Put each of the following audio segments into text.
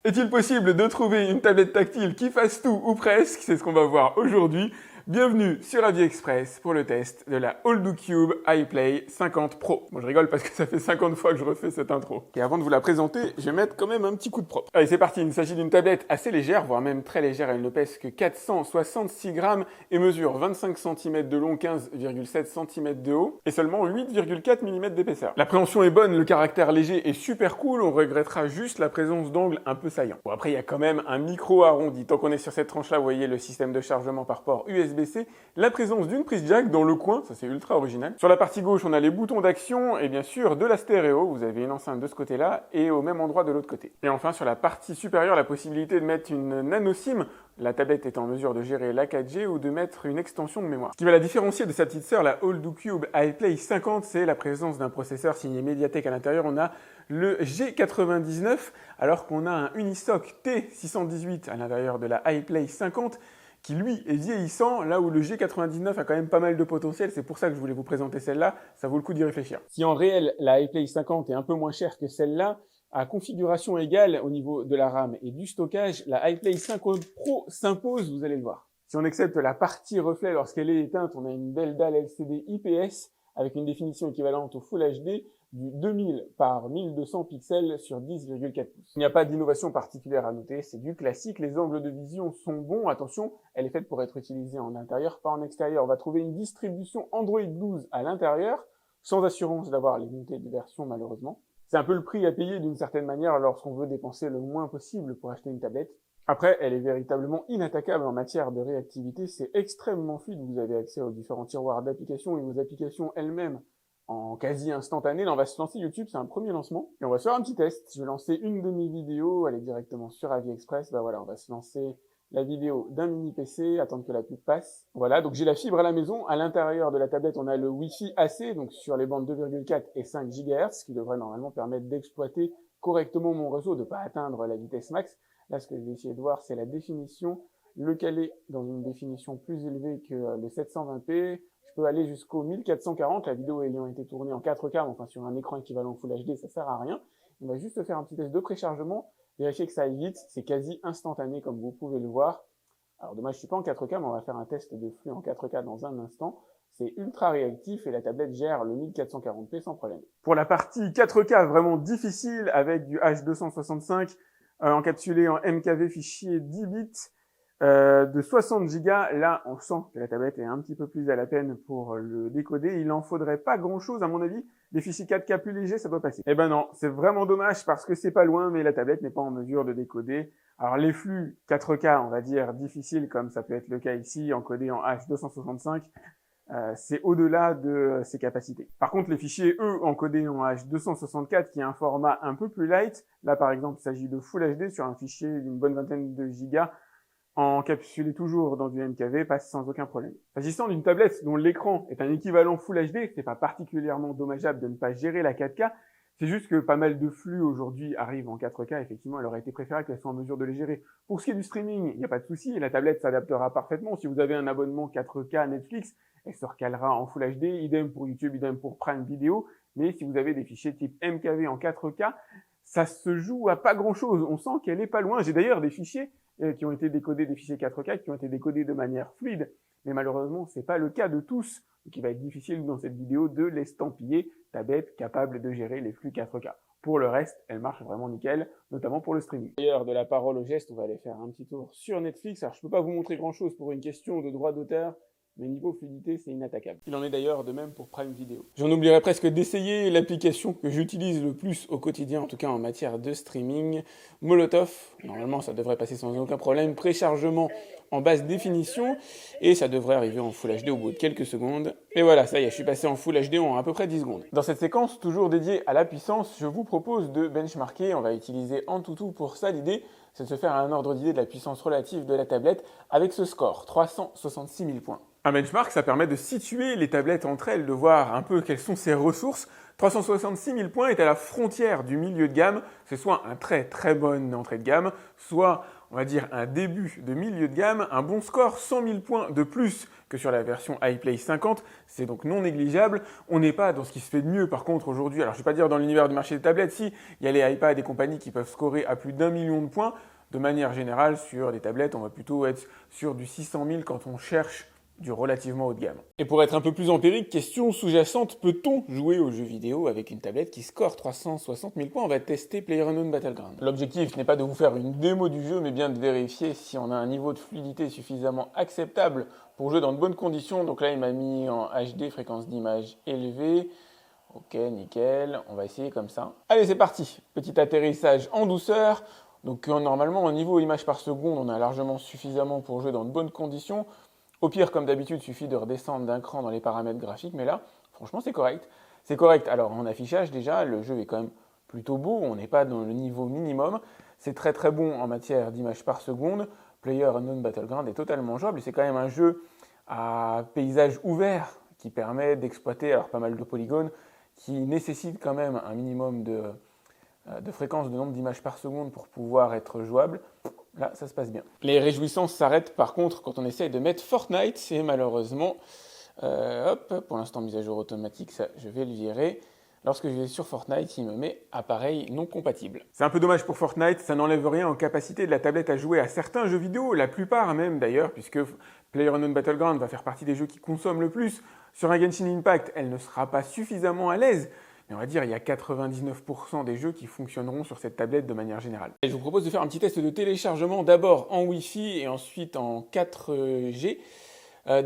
Est-il possible de trouver une tablette tactile qui fasse tout ou presque? C'est ce qu'on va voir aujourd'hui. Bienvenue sur AviExpress pour le test de la AllDoCube iPlay 50 Pro. Bon, je rigole parce que ça fait 50 fois que je refais cette intro. Et avant de vous la présenter, je vais mettre quand même un petit coup de propre. Allez, c'est parti. Il s'agit d'une tablette assez légère, voire même très légère. Elle ne pèse que 466 grammes et mesure 25 cm de long, 15,7 cm de haut et seulement 8,4 mm d'épaisseur. L'appréhension est bonne, le caractère léger est super cool. On regrettera juste la présence d'angles un peu saillants. Bon, après, il y a quand même un micro arrondi. Tant qu'on est sur cette tranche-là, vous voyez le système de chargement par port USB-C, la présence d'une prise jack dans le coin, ça c'est ultra original. Sur la partie gauche, on a les boutons d'action et bien sûr de la stéréo. Vous avez une enceinte de ce côté-là et au même endroit de l'autre côté. Et enfin, sur la partie supérieure, la possibilité de mettre une nano SIM. La tablette est en mesure de gérer la 4G ou de mettre une extension de mémoire. Ce qui va la différencier de sa petite sœur, la AllDoCube iPlay 50, c'est la présence d'un processeur signé Mediatek à l'intérieur. On a le G99, alors qu'on a un Unisoc T618 à l'intérieur de la iPlay 50, qui lui est vieillissant, là où le G99 a quand même pas mal de potentiel. C'est pour ça que je voulais vous présenter celle-là, ça vaut le coup d'y réfléchir. Si en réel, la iPlay 50 est un peu moins chère que celle-là, à configuration égale au niveau de la RAM et du stockage, la iPlay 50 Pro s'impose, vous allez le voir. Si on accepte la partie reflet lorsqu'elle est éteinte, on a une belle dalle LCD IPS avec une définition équivalente au Full HD du 2000 par 1200 pixels sur 10,4 pouces. Il n'y a pas d'innovation particulière à noter, c'est du classique. Les angles de vision sont bons. Attention, elle est faite pour être utilisée en intérieur, pas en extérieur. On va trouver une distribution Android 12 à l'intérieur, sans assurance d'avoir les unités de version malheureusement. C'est un peu le prix à payer d'une certaine manière lorsqu'on veut dépenser le moins possible pour acheter une tablette. Après, elle est véritablement inattaquable en matière de réactivité. C'est extrêmement fluide. Vous avez accès aux différents tiroirs d'applications et aux applications elles-mêmes en quasi instantané. Là, on va se lancer YouTube, c'est un premier lancement. Et on va se faire un petit test. Je vais lancer une de mes vidéos, elle est directement sur AviExpress. Bah voilà, on va se lancer la vidéo d'un mini PC, attendre que la pub passe. Voilà, donc j'ai la fibre à la maison. À l'intérieur de la tablette, on a le Wi-Fi AC, donc sur les bandes 2,4 et 5 GHz, ce qui devrait normalement permettre d'exploiter correctement mon réseau, de ne pas atteindre la vitesse max. Là, ce que je vais essayer de voir, c'est la définition. Le caler dans une définition plus élevée que le 720p. Je peux aller jusqu'au 1440, la vidéo ayant été tournée en 4K, enfin sur un écran équivalent Full HD, ça sert à rien. On va juste faire un petit test de préchargement, vérifier que ça aille vite, c'est quasi instantané comme vous pouvez le voir. Alors dommage, je suis pas en 4K, mais on va faire un test de flux en 4K dans un instant. C'est ultra réactif et la tablette gère le 1440p sans problème. Pour la partie 4K vraiment difficile avec du H265 encapsulé en MKV fichier 10 bits, de 60 Go, là on sent que la tablette est un petit peu plus à la peine pour le décoder. Il en faudrait pas grand chose à mon avis. Les fichiers 4K plus légers, ça doit passer. Eh ben non, c'est vraiment dommage parce que c'est pas loin, mais la tablette n'est pas en mesure de décoder. Alors les flux 4K, on va dire difficiles, comme ça peut être le cas ici, encodés en H265, c'est au-delà de ses capacités. Par contre, les fichiers, eux, encodés en H264, qui est un format un peu plus light, là par exemple, il s'agit de Full HD sur un fichier d'une bonne vingtaine de gigas, encapsulé toujours dans du MKV, passe sans aucun problème. S'agissant d'une tablette dont l'écran est un équivalent Full HD, c'est pas particulièrement dommageable de ne pas gérer la 4K, c'est juste que pas mal de flux aujourd'hui arrivent en 4K, effectivement, elle aurait été préférable qu'elle soit en mesure de les gérer. Pour ce qui est du streaming, il n'y a pas de souci, la tablette s'adaptera parfaitement. Si vous avez un abonnement 4K Netflix, elle se recalera en Full HD, idem pour YouTube, idem pour Prime Video, mais si vous avez des fichiers type MKV en 4K, ça se joue à pas grand chose, on sent qu'elle est pas loin. J'ai d'ailleurs des fichiers qui ont été décodés, des fichiers 4K qui ont été décodés de manière fluide, mais malheureusement c'est pas le cas de tous, donc il va être difficile dans cette vidéo de l'estampiller tablette capable de gérer les flux 4K. Pour le reste, elle marche vraiment nickel, notamment pour le streaming. D'ailleurs, de la parole au geste, on va aller faire un petit tour sur Netflix. Alors je peux pas vous montrer grand chose pour une question de droit d'auteur, mais niveau fluidité, c'est inattaquable. Il en est d'ailleurs de même pour Prime Video. J'en oublierais presque d'essayer l'application que j'utilise le plus au quotidien, en tout cas en matière de streaming, Molotov. Normalement, ça devrait passer sans aucun problème. Préchargement en basse définition, et ça devrait arriver en Full HD au bout de quelques secondes. Et voilà, ça y est, je suis passé en Full HD en à peu près 10 secondes. Dans cette séquence, toujours dédiée à la puissance, je vous propose de benchmarker. On va utiliser Antutu pour ça. L'idée, c'est de se faire un ordre d'idée de la puissance relative de la tablette avec ce score, 366 000 points. Un benchmark, ça permet de situer les tablettes entre elles, de voir un peu quelles sont ses ressources, 366 000 points est à la frontière du milieu de gamme. C'est soit un très très bonne entrée de gamme, soit on va dire un début de milieu de gamme, un bon score, 100 000 points de plus que sur la version iPlay 50, c'est donc non négligeable. On n'est pas dans ce qui se fait de mieux par contre aujourd'hui, alors je ne vais pas dire dans l'univers du marché des tablettes, si, il y a les iPads et compagnie qui peuvent scorer à plus d'1 million de points. De manière générale, sur des tablettes, on va plutôt être sur du 600 000 quand on cherche du relativement haut de gamme. Et pour être un peu plus empirique, question sous-jacente, peut-on jouer aux jeux vidéo avec une tablette qui score 360 000 points? On va tester PlayerUnknown's Battlegrounds. L'objectif n'est pas de vous faire une démo du jeu, mais bien de vérifier si on a un niveau de fluidité suffisamment acceptable pour jouer dans de bonnes conditions. Donc là, il m'a mis en HD, fréquence d'image élevée. Ok, nickel, on va essayer comme ça. Allez, c'est parti. Petit atterrissage en douceur. Donc normalement, au niveau image par seconde, on a largement suffisamment pour jouer dans de bonnes conditions. Au pire, comme d'habitude, il suffit de redescendre d'un cran dans les paramètres graphiques, mais là, franchement, c'est correct. C'est correct. Alors, en affichage, déjà, le jeu est quand même plutôt beau, on n'est pas dans le niveau minimum. C'est très très bon en matière d'image par seconde. PlayerUnknown's Battlegrounds est totalement jouable, et c'est quand même un jeu à paysage ouvert qui permet d'exploiter alors pas mal de polygones, qui nécessite quand même un minimum de fréquence, de nombre d'images par seconde pour pouvoir être jouable. Là, ça se passe bien. Les réjouissances s'arrêtent par contre quand on essaye de mettre Fortnite. C'est malheureusement, pour l'instant mise à jour automatique, ça je vais le virer. Lorsque je vais sur Fortnite, il me met appareil non compatible. C'est un peu dommage pour Fortnite, ça n'enlève rien en capacité de la tablette à jouer à certains jeux vidéo, la plupart même d'ailleurs, puisque PlayerUnknown's Battlegrounds va faire partie des jeux qui consomment le plus. Sur un Genshin Impact, elle ne sera pas suffisamment à l'aise. Mais on va dire il y a 99% des jeux qui fonctionneront sur cette tablette de manière générale. Et je vous propose de faire un petit test de téléchargement d'abord en Wi-Fi et ensuite en 4G.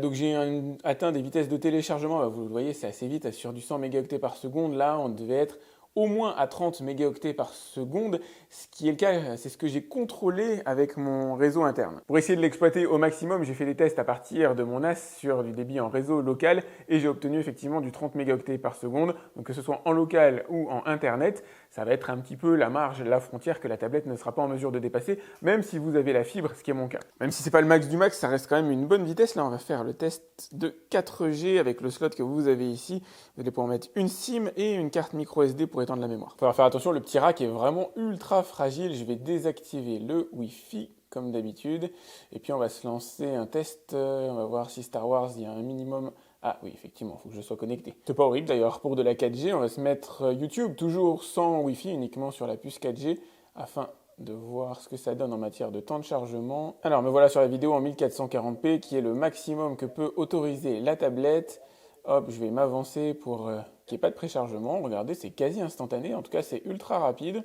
Donc j'ai atteint des vitesses de téléchargement, vous le voyez c'est assez vite, sur du 100 mégaoctets par seconde. Là on devait être au moins à 30 mégaoctets par seconde, ce qui est le cas, c'est ce que j'ai contrôlé avec mon réseau interne. Pour essayer de l'exploiter au maximum, j'ai fait des tests à partir de mon NAS sur du débit en réseau local et j'ai obtenu effectivement du 30 mégaoctets par seconde. Donc que ce soit en local ou en internet, ça va être un petit peu la marge, la frontière que la tablette ne sera pas en mesure de dépasser, même si vous avez la fibre, ce qui est mon cas. Même si c'est pas le max du max, ça reste quand même une bonne vitesse. Là, on va faire le test de 4G avec le slot que vous avez ici. Vous allez pouvoir mettre une SIM et une carte micro SD pour étendre la mémoire. Il faudra faire attention, le petit rack est vraiment ultra fragile. Je vais désactiver le Wi-Fi comme d'habitude. Et puis on va se lancer un test. On va voir si Star Wars, il y a un minimum. Ah oui, effectivement, il faut que je sois connecté. C'est pas horrible d'ailleurs. Pour de la 4G, on va se mettre YouTube, toujours sans Wi-Fi, uniquement sur la puce 4G, afin de voir ce que ça donne en matière de temps de chargement. Alors me voilà sur la vidéo en 1440p, qui est le maximum que peut autoriser la tablette. Hop, je vais m'avancer pour qu'il n'y ait pas de préchargement. Regardez, c'est quasi instantané, en tout cas c'est ultra rapide.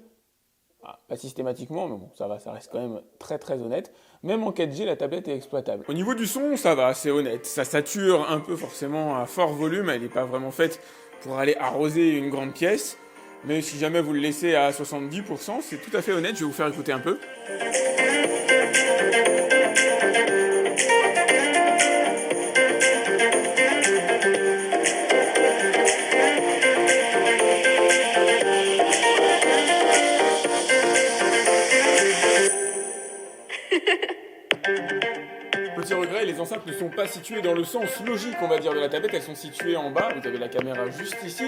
Ah, pas systématiquement, mais bon, ça va, ça reste quand même très très honnête. Même en 4G, la tablette est exploitable. Au niveau du son, ça va, c'est honnête. Ça sature un peu forcément à fort volume, elle n'est pas vraiment faite pour aller arroser une grande pièce. Mais si jamais vous le laissez à 70%, c'est tout à fait honnête, je vais vous faire écouter un peu. Petit regret, les enceintes ne sont pas situées dans le sens logique, on va dire, de la tablette. Elles sont situées en bas. Vous avez la caméra juste ici.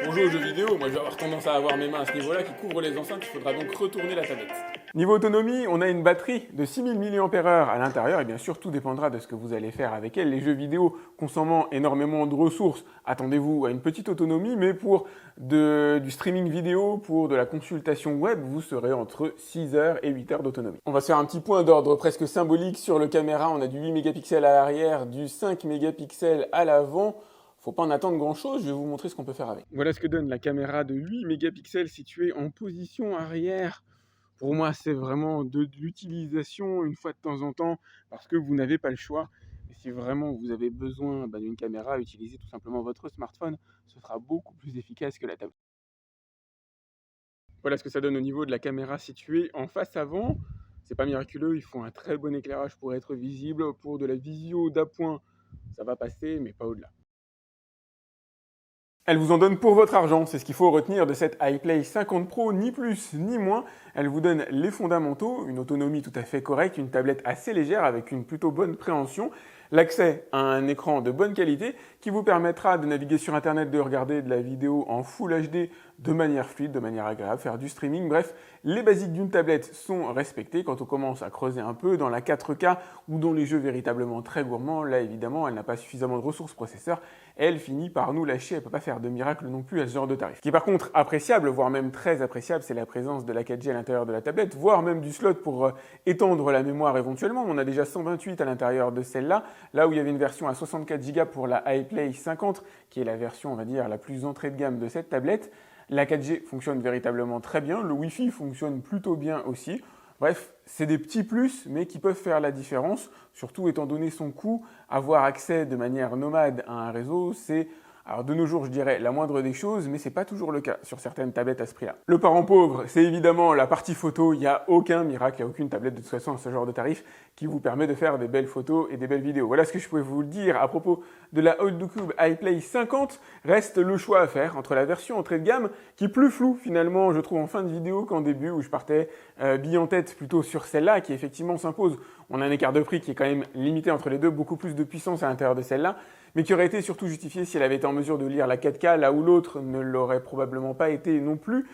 Pour jouer aux jeux vidéo, moi je vais avoir tendance à avoir mes mains à ce niveau-là qui couvrent les enceintes. Il faudra donc retourner la tablette. Niveau autonomie, on a une batterie de 6000 mAh à l'intérieur. Et bien sûr, tout dépendra de ce que vous allez faire avec elle. Les jeux vidéo consommant énormément de ressources, attendez-vous à une petite autonomie. Mais pour du streaming vidéo, pour de la consultation web, vous serez entre 6 heures et 8 heures d'autonomie. On va se faire un petit point d'ordre presque symbolique sur le caméra. On a du 8 mégapixels à l'arrière, du 5 mégapixels à l'avant. Faut pas en attendre grand chose, je vais vous montrer ce qu'on peut faire avec. Voilà ce que donne la caméra de 8 mégapixels située en position arrière. Pour moi, c'est vraiment de l'utilisation une fois de temps en temps parce que vous n'avez pas le choix. Et si vraiment vous avez besoin d'une caméra, utilisez tout simplement votre smartphone. Ce sera beaucoup plus efficace que la tablette. Voilà ce que ça donne au niveau de la caméra située en face avant. C'est pas miraculeux, il faut un très bon éclairage pour être visible. Pour de la visio d'appoint, ça va passer, mais pas au-delà. Elle vous en donne pour votre argent, c'est ce qu'il faut retenir de cette iPlay 50 Pro, ni plus ni moins. Elle vous donne les fondamentaux, une autonomie tout à fait correcte, une tablette assez légère avec une plutôt bonne préhension, l'accès à un écran de bonne qualité qui vous permettra de naviguer sur Internet, de regarder de la vidéo en Full HD de manière fluide, de manière agréable, faire du streaming. Bref, les basiques d'une tablette sont respectés. Quand on commence à creuser un peu dans la 4K ou dans les jeux véritablement très gourmands, là évidemment, elle n'a pas suffisamment de ressources processeurs. Elle finit par nous lâcher, elle ne peut pas faire de miracle non plus à ce genre de tarif. Ce qui est par contre appréciable, voire même très appréciable, c'est la présence de la 4G à l'intérieur de la tablette, voire même du slot pour étendre la mémoire éventuellement. On a déjà 128 à l'intérieur de celle-là, là où il y avait une version à 64 Go pour la iPlay 50, qui est la version, on va dire, la plus entrée de gamme de cette tablette. La 4G fonctionne véritablement très bien, le Wi-Fi fonctionne plutôt bien aussi. Bref, c'est des petits plus, mais qui peuvent faire la différence, surtout étant donné son coût. Avoir accès de manière nomade à un réseau, c'est, alors de nos jours, je dirais la moindre des choses, mais c'est pas toujours le cas sur certaines tablettes à ce prix-là. Le parent pauvre, c'est évidemment la partie photo. Il n'y a aucun miracle, il n'y a aucune tablette de toute façon à ce genre de tarif qui vous permet de faire des belles photos et des belles vidéos. Voilà ce que je pouvais vous dire à propos de la OlddoCube iPlay 50. Reste le choix à faire entre la version entrée de gamme, qui est plus floue finalement, je trouve, en fin de vidéo qu'en début, où je partais bille en tête plutôt sur celle-là, qui effectivement s'impose. On a un écart de prix qui est quand même limité entre les deux, beaucoup plus de puissance à l'intérieur de celle-là, mais qui aurait été surtout justifié si elle avait été en mesure de lire la 4K, là où l'autre ne l'aurait probablement pas été non plus.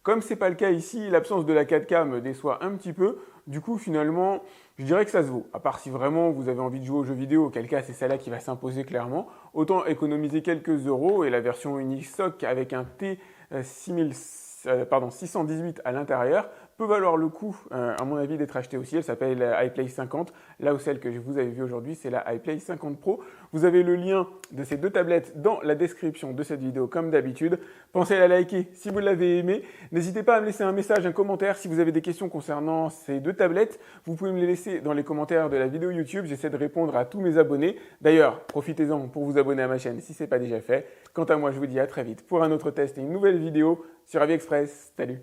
Comme c'est pas le cas ici, l'absence de la 4K me déçoit un petit peu. Du coup, finalement, je dirais que ça se vaut. À part si vraiment vous avez envie de jouer aux jeux vidéo, auquel cas c'est celle-là qui va s'imposer clairement. Autant économiser quelques euros et la version Unisoc avec un T618 à l'intérieur peut valoir le coup, à mon avis, d'être achetée aussi. Elle s'appelle iPlay 50. Là où celle que vous avez vue aujourd'hui, c'est la iPlay 50 Pro. Vous avez le lien de ces deux tablettes dans la description de cette vidéo, comme d'habitude. Pensez à la liker si vous l'avez aimé. N'hésitez pas à me laisser un message, un commentaire si vous avez des questions concernant ces deux tablettes. Vous pouvez me les laisser dans les commentaires de la vidéo YouTube. J'essaie de répondre à tous mes abonnés. D'ailleurs, profitez-en pour vous abonner à ma chaîne si ce n'est pas déjà fait. Quant à moi, je vous dis à très vite pour un autre test et une nouvelle vidéo sur AviExpress. Salut!